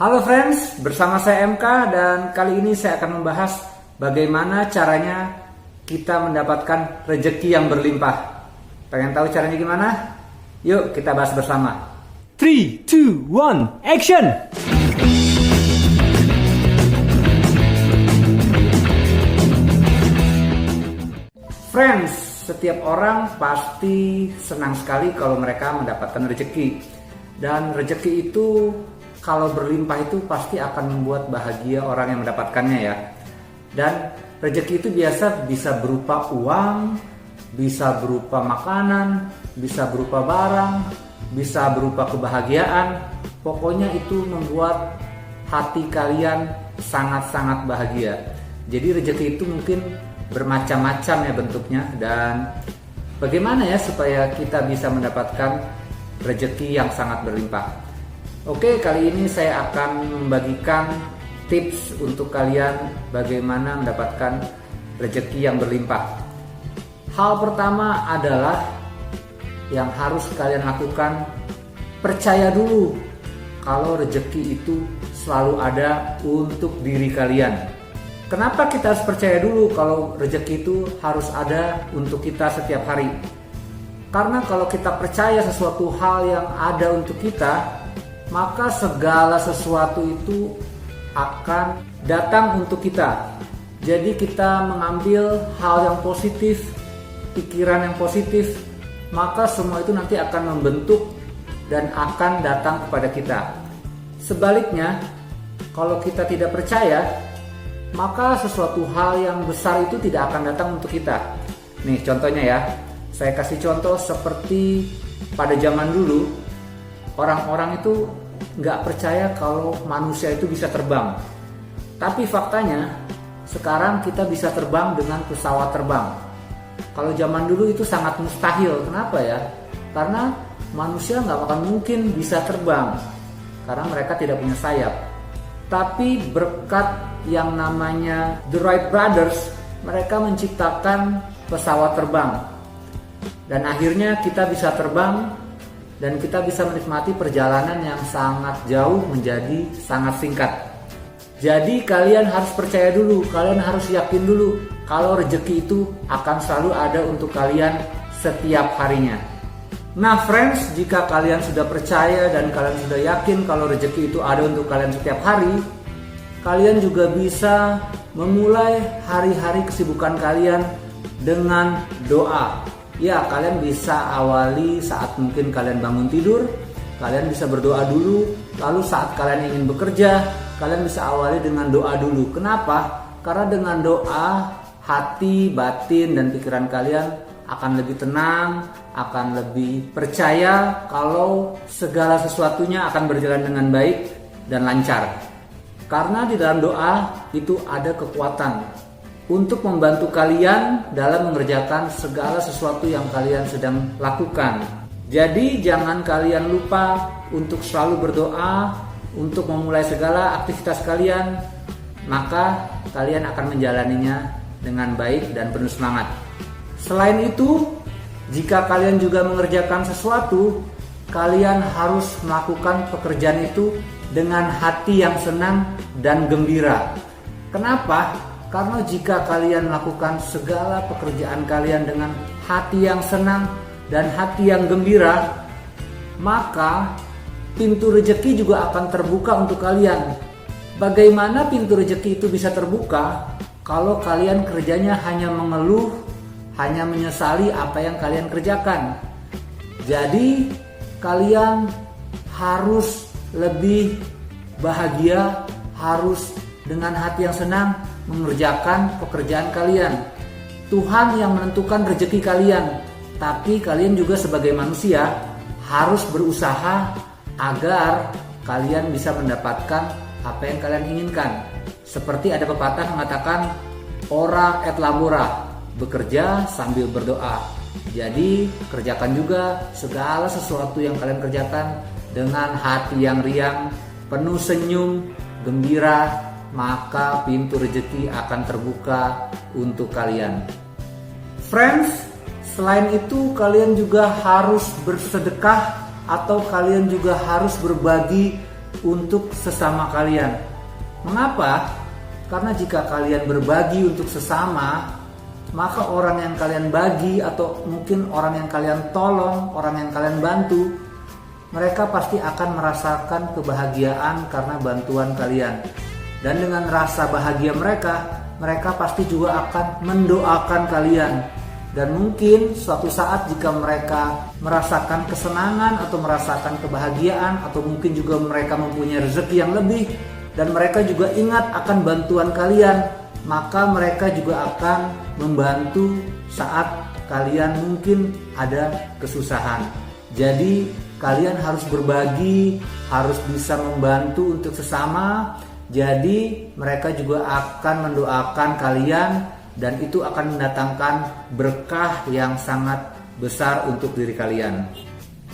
Halo friends, bersama saya MK dan kali ini saya akan membahas bagaimana caranya kita mendapatkan rezeki yang berlimpah. Pengen tahu caranya gimana? Yuk kita bahas bersama. 3, 2, 1, action! Friends, setiap orang pasti senang sekali kalau mereka mendapatkan rezeki. Dan rezeki itu kalau berlimpah itu pasti akan membuat bahagia orang yang mendapatkannya ya. Dan rezeki itu biasa bisa berupa uang, bisa berupa makanan, bisa berupa barang, bisa berupa kebahagiaan. Pokoknya itu membuat hati kalian sangat-sangat bahagia. Jadi rezeki itu mungkin bermacam-macam ya bentuknya, dan bagaimana ya supaya kita bisa mendapatkan rezeki yang sangat berlimpah. Oke, kali ini saya akan membagikan tips untuk kalian bagaimana mendapatkan rezeki yang berlimpah. Hal pertama adalah yang harus kalian lakukan, percaya dulu kalau rezeki itu selalu ada untuk diri kalian. Kenapa kita harus percaya dulu kalau rezeki itu harus ada untuk kita setiap hari? Karena kalau kita percaya sesuatu hal yang ada untuk kita, maka segala sesuatu itu akan datang untuk kita. Jadi kita mengambil hal yang positif, pikiran yang positif, maka semua itu nanti akan membentuk dan akan datang kepada kita. Sebaliknya, kalau kita tidak percaya, maka sesuatu hal yang besar itu tidak akan datang untuk kita. Nih contohnya ya, saya kasih contoh seperti pada zaman dulu, orang-orang itu nggak percaya kalau manusia itu bisa terbang. Tapi faktanya, sekarang kita bisa terbang dengan pesawat terbang. Kalau zaman dulu itu sangat mustahil. Kenapa ya? Karena manusia nggak akan mungkin bisa terbang, karena mereka tidak punya sayap. Tapi berkat yang namanya The Wright Brothers, mereka menciptakan pesawat terbang. Dan akhirnya kita bisa terbang dan kita bisa menikmati perjalanan yang sangat jauh menjadi sangat singkat. Jadi kalian harus percaya dulu, kalian harus yakin dulu kalau rezeki itu akan selalu ada untuk kalian setiap harinya. Nah friends, jika kalian sudah percaya dan kalian sudah yakin kalau rezeki itu ada untuk kalian setiap hari, kalian juga bisa memulai hari-hari kesibukan kalian dengan doa. Ya, kalian bisa awali saat mungkin kalian bangun tidur, kalian bisa berdoa dulu. Lalu saat kalian ingin bekerja, kalian bisa awali dengan doa dulu. Kenapa? Karena dengan doa, hati, batin, dan pikiran kalian akan lebih tenang, akan lebih percaya kalau segala sesuatunya akan berjalan dengan baik dan lancar. Karena di dalam doa itu ada kekuatan untuk membantu kalian dalam mengerjakan segala sesuatu yang kalian sedang lakukan. Jadi jangan kalian lupa untuk selalu berdoa untuk memulai segala aktivitas kalian, maka kalian akan menjalaninya dengan baik dan penuh semangat. Selain itu, jika kalian juga mengerjakan sesuatu, kalian harus melakukan pekerjaan itu dengan hati yang senang dan gembira. Kenapa? Karena jika kalian melakukan segala pekerjaan kalian dengan hati yang senang dan hati yang gembira, maka pintu rezeki juga akan terbuka untuk kalian. Bagaimana pintu rezeki itu bisa terbuka kalau kalian kerjanya hanya mengeluh, hanya menyesali apa yang kalian kerjakan? Jadi kalian harus lebih bahagia, harus dengan hati yang senang mengerjakan pekerjaan kalian. Tuhan yang menentukan rezeki kalian, tapi kalian juga sebagai manusia harus berusaha agar kalian bisa mendapatkan apa yang kalian inginkan. Seperti ada pepatah mengatakan, ora et labora, bekerja sambil berdoa. Jadi kerjakan juga segala sesuatu yang kalian kerjakan dengan hati yang riang, penuh senyum, gembira, maka pintu rezeki akan terbuka untuk kalian. Friends, selain itu kalian juga harus bersedekah atau kalian juga harus berbagi untuk sesama kalian. Mengapa? Karena jika kalian berbagi untuk sesama, maka orang yang kalian bagi atau mungkin orang yang kalian tolong, orang yang kalian bantu, mereka pasti akan merasakan kebahagiaan karena bantuan kalian. Dan dengan rasa bahagia mereka pasti juga akan mendoakan kalian. Dan mungkin suatu saat jika mereka merasakan kesenangan atau merasakan kebahagiaan, atau mungkin juga mereka mempunyai rezeki yang lebih dan mereka juga ingat akan bantuan kalian, maka mereka juga akan membantu saat kalian mungkin ada kesusahan. Jadi kalian harus berbagi, harus bisa membantu untuk sesama. Jadi mereka juga akan mendoakan kalian dan itu akan mendatangkan berkah yang sangat besar untuk diri kalian.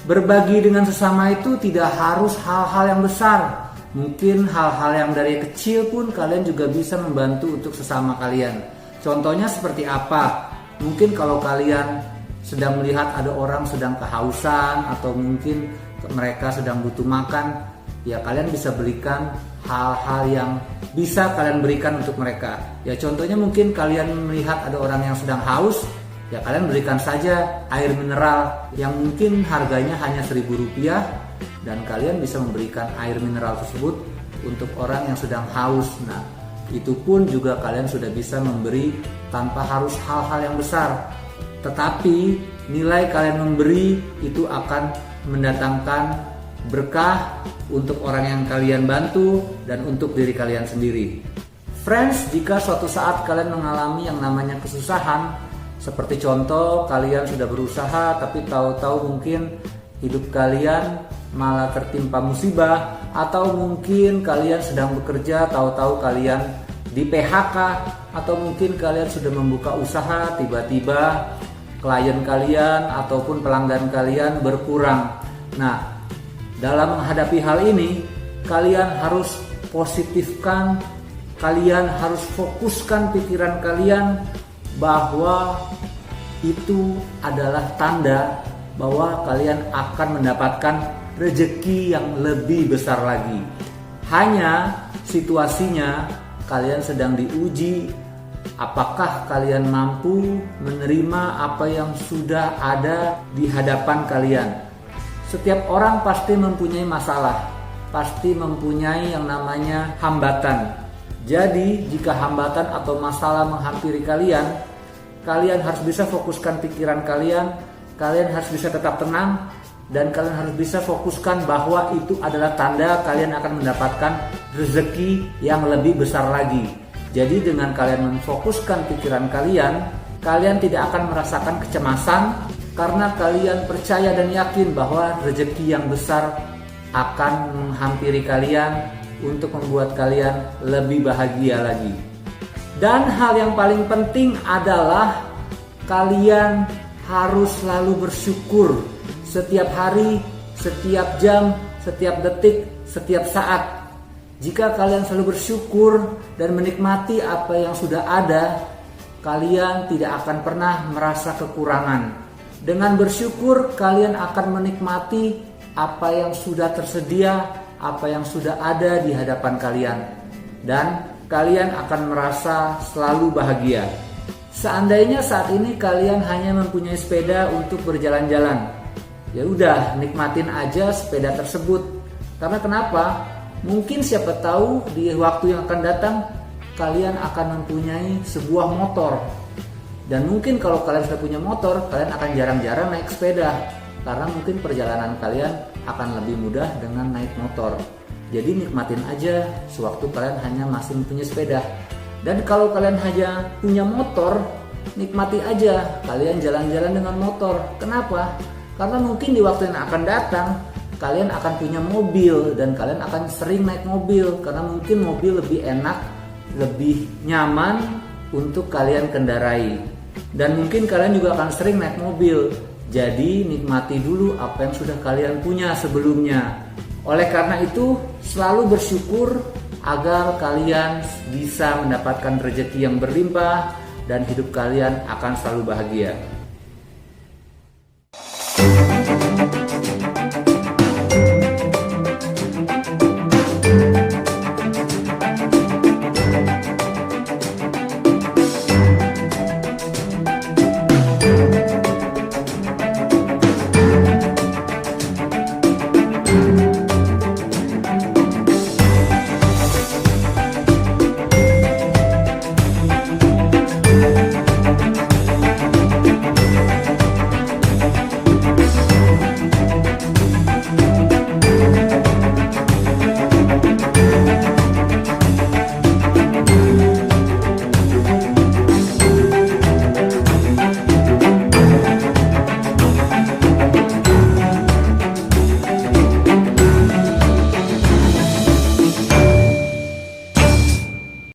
Berbagi dengan sesama itu tidak harus hal-hal yang besar. Mungkin hal-hal yang dari kecil pun kalian juga bisa membantu untuk sesama kalian. Contohnya seperti apa? Mungkin kalau kalian sedang melihat ada orang sedang kehausan atau mungkin mereka sedang butuh makan, ya kalian bisa belikan hal-hal yang bisa kalian berikan untuk mereka. Ya contohnya mungkin kalian melihat ada orang yang sedang haus, ya kalian berikan saja air mineral yang mungkin harganya hanya Rp1.000 dan kalian bisa memberikan air mineral tersebut untuk orang yang sedang haus. Nah, itu pun juga kalian sudah bisa memberi tanpa harus hal-hal yang besar. Tetapi nilai kalian memberi itu akan mendatangkan berkah untuk orang yang kalian bantu dan untuk diri kalian sendiri. Friends, jika suatu saat kalian mengalami yang namanya kesusahan, seperti contoh kalian sudah berusaha tapi tahu-tahu mungkin hidup kalian malah tertimpa musibah, atau mungkin kalian sedang bekerja tahu-tahu kalian di PHK, atau mungkin kalian sudah membuka usaha tiba-tiba klien kalian ataupun pelanggan kalian berkurang. Nah, dalam menghadapi hal ini, kalian harus positifkan, kalian harus fokuskan pikiran kalian bahwa itu adalah tanda bahwa kalian akan mendapatkan rezeki yang lebih besar lagi. Hanya situasinya kalian sedang diuji, apakah kalian mampu menerima apa yang sudah ada di hadapan kalian. Setiap orang pasti mempunyai masalah, pasti mempunyai yang namanya hambatan. Jadi jika hambatan atau masalah menghampiri kalian, kalian harus bisa fokuskan pikiran kalian, kalian harus bisa tetap tenang, dan kalian harus bisa fokuskan bahwa itu adalah tanda kalian akan mendapatkan rezeki yang lebih besar lagi. Jadi dengan kalian memfokuskan pikiran kalian, kalian tidak akan merasakan kecemasan, karena kalian percaya dan yakin bahwa rezeki yang besar akan menghampiri kalian untuk membuat kalian lebih bahagia lagi. Dan hal yang paling penting adalah kalian harus selalu bersyukur setiap hari, setiap jam, setiap detik, setiap saat. Jika kalian selalu bersyukur dan menikmati apa yang sudah ada, kalian tidak akan pernah merasa kekurangan. Dengan bersyukur, kalian akan menikmati apa yang sudah tersedia, apa yang sudah ada di hadapan kalian. Dan kalian akan merasa selalu bahagia. Seandainya saat ini kalian hanya mempunyai sepeda untuk berjalan-jalan, ya udah nikmatin aja sepeda tersebut. Karena kenapa? Mungkin siapa tahu di waktu yang akan datang kalian akan mempunyai sebuah motor. Dan mungkin kalau kalian sudah punya motor, kalian akan jarang-jarang naik sepeda, karena mungkin perjalanan kalian akan lebih mudah dengan naik motor. Jadi nikmatin aja sewaktu kalian hanya masih mempunyai sepeda. Dan kalau kalian hanya punya motor, nikmati aja kalian jalan-jalan dengan motor. Kenapa? Karena mungkin di waktu yang akan datang kalian akan punya mobil dan kalian akan sering naik mobil, karena mungkin mobil lebih enak, lebih nyaman untuk kalian kendarai. Dan mungkin kalian juga akan sering naik mobil. Jadi nikmati dulu apa yang sudah kalian punya sebelumnya. Oleh karena itu, selalu bersyukur agar kalian bisa mendapatkan rezeki yang berlimpah dan hidup kalian akan selalu bahagia.